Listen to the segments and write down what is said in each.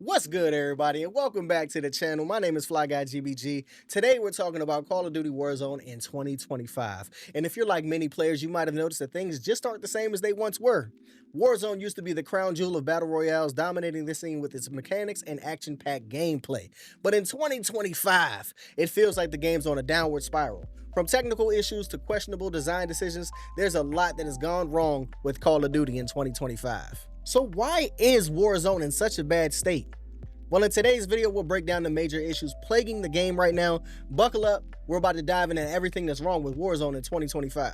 What's good, everybody, and welcome back to the channel. My name is FlyGuyGBG. Today, we're talking about Call of Duty Warzone in 2025. And if you're like many players, you might have noticed that things just aren't the same as they once were. Warzone used to be the crown jewel of battle royales, dominating the scene with its mechanics and action-packed gameplay. But in 2025, it feels like the game's on a downward spiral. From technical issues to questionable design decisions, there's a lot that has gone wrong with Call of Duty in 2025. So why is Warzone in such a bad state? Well, in today's video, we'll break down the major issues plaguing the game right now. Buckle up, we're about to dive into everything that's wrong with Warzone in 2025.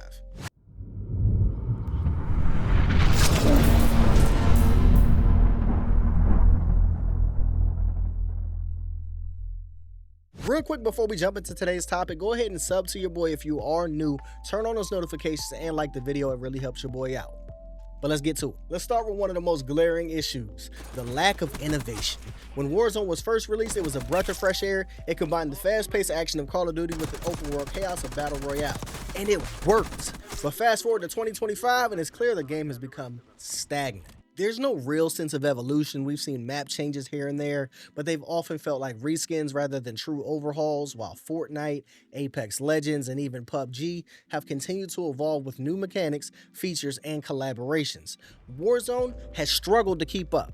Real quick before we jump into today's topic, go ahead and sub to your boy if you are new, turn on those notifications and like the video, it really helps your boy out. But let's get to it. Let's start with one of the most glaring issues, the lack of innovation. When Warzone was first released, it was a breath of fresh air. It combined the fast-paced action of Call of Duty with the open-world chaos of Battle Royale, and it worked. But fast forward to 2025, and it's clear the game has become stagnant. There's no real sense of evolution. We've seen map changes here and there, but they've often felt like reskins rather than true overhauls, while Fortnite, Apex Legends, and even PUBG have continued to evolve with new mechanics, features, and collaborations. Warzone has struggled to keep up.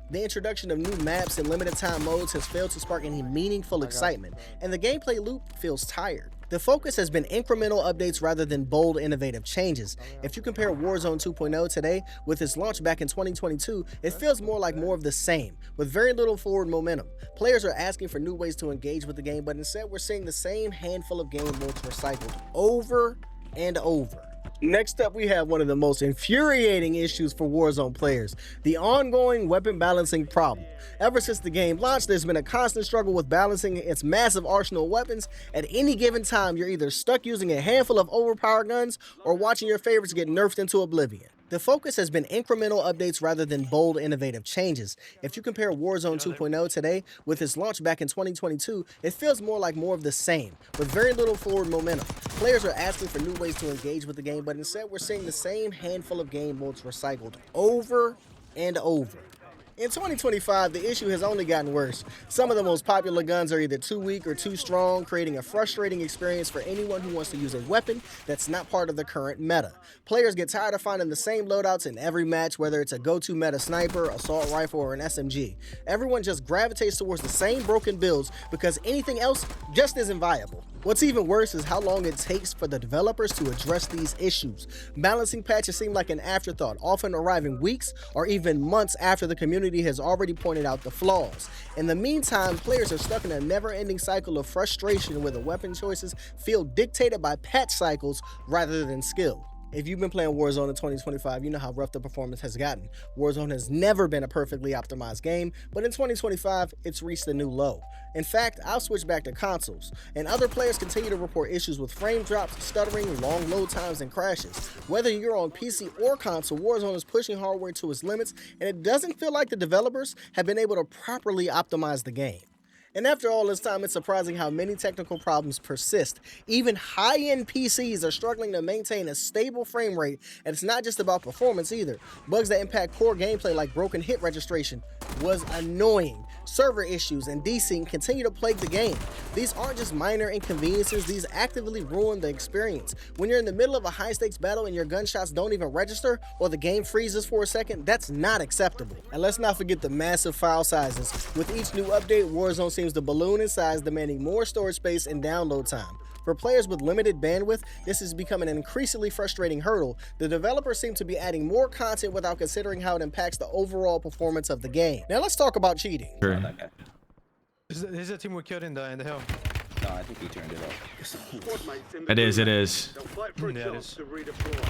The introduction of new maps and limited time modes has failed to spark any meaningful excitement, and the gameplay loop feels tired. The focus has been incremental updates rather than bold, innovative changes. If you compare Warzone 2.0 today with its launch back in 2022, it feels more like more of the same, with very little forward momentum. Players are asking for new ways to engage with the game, but instead we're seeing the same handful of game modes recycled over and over. Next up, we have one of the most infuriating issues for Warzone players, the ongoing weapon balancing problem. Ever since the game launched, there's been a constant struggle with balancing its massive arsenal of weapons. At any given time, you're either stuck using a handful of overpowered guns or watching your favorites get nerfed into oblivion. The focus has been incremental updates rather than bold, innovative changes. If you compare Warzone 2.0 today with its launch back in 2022, it feels more like more of the same, with very little forward momentum. Players are asking for new ways to engage with the game, but instead we're seeing the same handful of game modes recycled over and over. In 2025, the issue has only gotten worse. Some of the most popular guns are either too weak or too strong, creating a frustrating experience for anyone who wants to use a weapon that's not part of the current meta. Players get tired of finding the same loadouts in every match, whether it's a go-to meta sniper, assault rifle, or an SMG. Everyone just gravitates towards the same broken builds because anything else just isn't viable. What's even worse is how long it takes for the developers to address these issues. Balancing patches seem like an afterthought, often arriving weeks or even months after the community has already pointed out the flaws. In the meantime, players are stuck in a never-ending cycle of frustration where the weapon choices feel dictated by patch cycles rather than skill. If you've been playing Warzone in 2025, you know how rough the performance has gotten. Warzone has never been a perfectly optimized game, but in 2025, it's reached a new low. In fact, I'll switch back to consoles, and other players continue to report issues with frame drops, stuttering, long load times, and crashes. Whether you're on PC or console, Warzone is pushing hardware to its limits, and it doesn't feel like the developers have been able to properly optimize the game. And after all this time, it's surprising how many technical problems persist. Even high-end PCs are struggling to maintain a stable frame rate, and it's not just about performance either. Bugs that impact core gameplay like broken hit registration was annoying. Server issues and desync continue to plague the game. These aren't just minor inconveniences, these actively ruin the experience. When you're in the middle of a high-stakes battle and your gunshots don't even register, or the game freezes for a second, that's not acceptable. And let's not forget the massive file sizes. With each new update, Warzone seems to balloon in size, demanding more storage space and download time. For players with limited bandwidth, this is becoming an increasingly frustrating hurdle. The developers seem to be adding more content without considering how it impacts the overall performance of the game. Now let's talk about cheating. Sure. This is a team we killed in the hill. No, I think he turned it off. It is. Yeah, it is.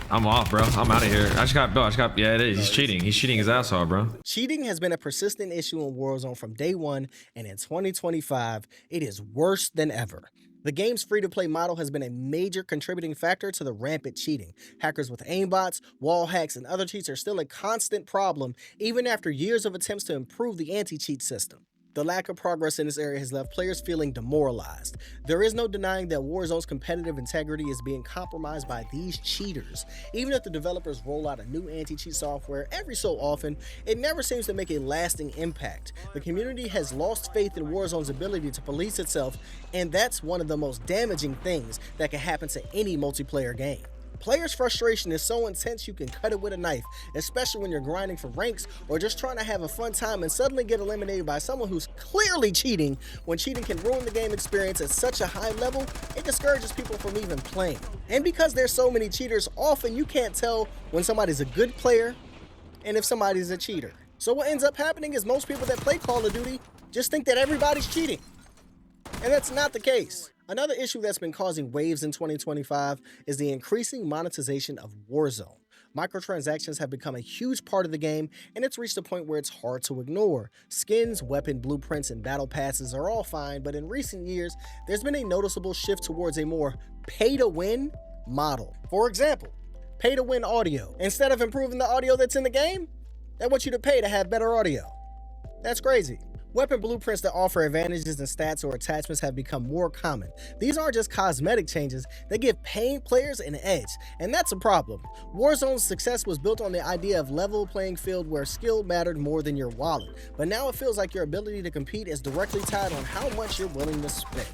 I'm off, bro. I'm out of here. Yeah, it is. He's cheating. He's cheating his ass off, bro. Cheating has been a persistent issue in Warzone from day one, and in 2025, it is worse than ever. The game's free-to-play model has been a major contributing factor to the rampant cheating. Hackers with aimbots, wall hacks, and other cheats are still a constant problem, even after years of attempts to improve the anti-cheat system. The lack of progress in this area has left players feeling demoralized. There is no denying that Warzone's competitive integrity is being compromised by these cheaters. Even if the developers roll out a new anti-cheat software every so often, it never seems to make a lasting impact. The community has lost faith in Warzone's ability to police itself, and that's one of the most damaging things that can happen to any multiplayer game. Players' frustration is so intense you can cut it with a knife, especially when you're grinding for ranks or just trying to have a fun time and suddenly get eliminated by someone who's clearly cheating. When cheating can ruin the game experience at such a high level, it discourages people from even playing. And because there's so many cheaters, often you can't tell when somebody's a good player and if somebody's a cheater. So what ends up happening is most people that play Call of Duty just think that everybody's cheating. And that's not the case. Another issue that's been causing waves in 2025 is the increasing monetization of Warzone. Microtransactions have become a huge part of the game, and it's reached a point where it's hard to ignore. Skins, weapon blueprints, and battle passes are all fine, but in recent years, there's been a noticeable shift towards a more pay-to-win model. For example, pay-to-win audio. Instead of improving the audio that's in the game, they want you to pay to have better audio. That's crazy. Weapon blueprints that offer advantages in stats or attachments have become more common. These aren't just cosmetic changes, they give paying players an edge, and that's a problem. Warzone's success was built on the idea of level playing field where skill mattered more than your wallet, but now it feels like your ability to compete is directly tied on how much you're willing to spend.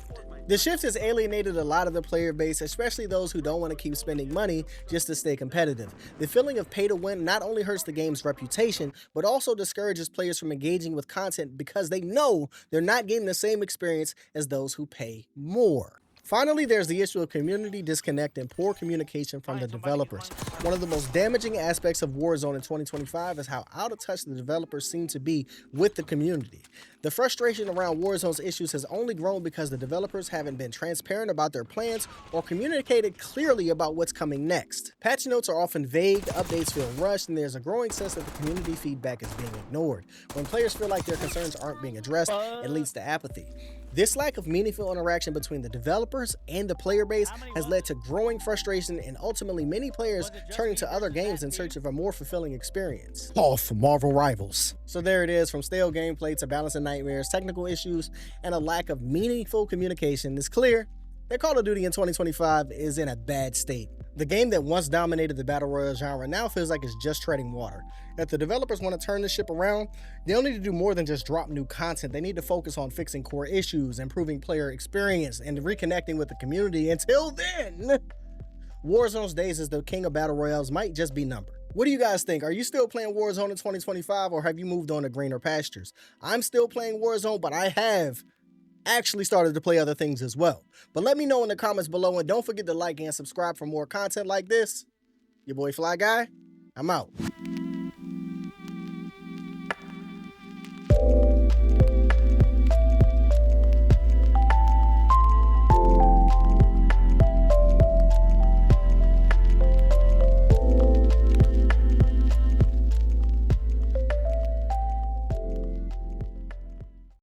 The shift has alienated a lot of the player base, especially those who don't want to keep spending money just to stay competitive. The feeling of pay to win not only hurts the game's reputation, but also discourages players from engaging with content because they know they're not getting the same experience as those who pay more. Finally, there's the issue of community disconnect and poor communication from the developers. One of the most damaging aspects of Warzone in 2025 is how out of touch the developers seem to be with the community. The frustration around Warzone's issues has only grown because the developers haven't been transparent about their plans or communicated clearly about what's coming next. Patch notes are often vague, updates feel rushed, and there's a growing sense that the community feedback is being ignored. When players feel like their concerns aren't being addressed, it leads to apathy. This lack of meaningful interaction between the developers and the player base has led to growing frustration and ultimately many players turning to other games in search of a more fulfilling experience. Off Marvel Rivals. So there it is, from stale gameplay to balancing nightmares, technical issues, and a lack of meaningful communication. It's clear that Call of Duty in 2025 is in a bad state. The game that once dominated the Battle Royale genre now feels like it's just treading water. If the developers want to turn this ship around, they'll need to do more than just drop new content. They need to focus on fixing core issues, improving player experience, and reconnecting with the community. Until then, Warzone's days as the king of Battle Royales might just be numbered. What do you guys think? Are you still playing Warzone in 2025, or have you moved on to greener pastures? I'm still playing Warzone, but I have actually started to play other things as well. But let me know in the comments below, and don't forget to like and subscribe for more content like this. Your boy Fly Guy, I'm out.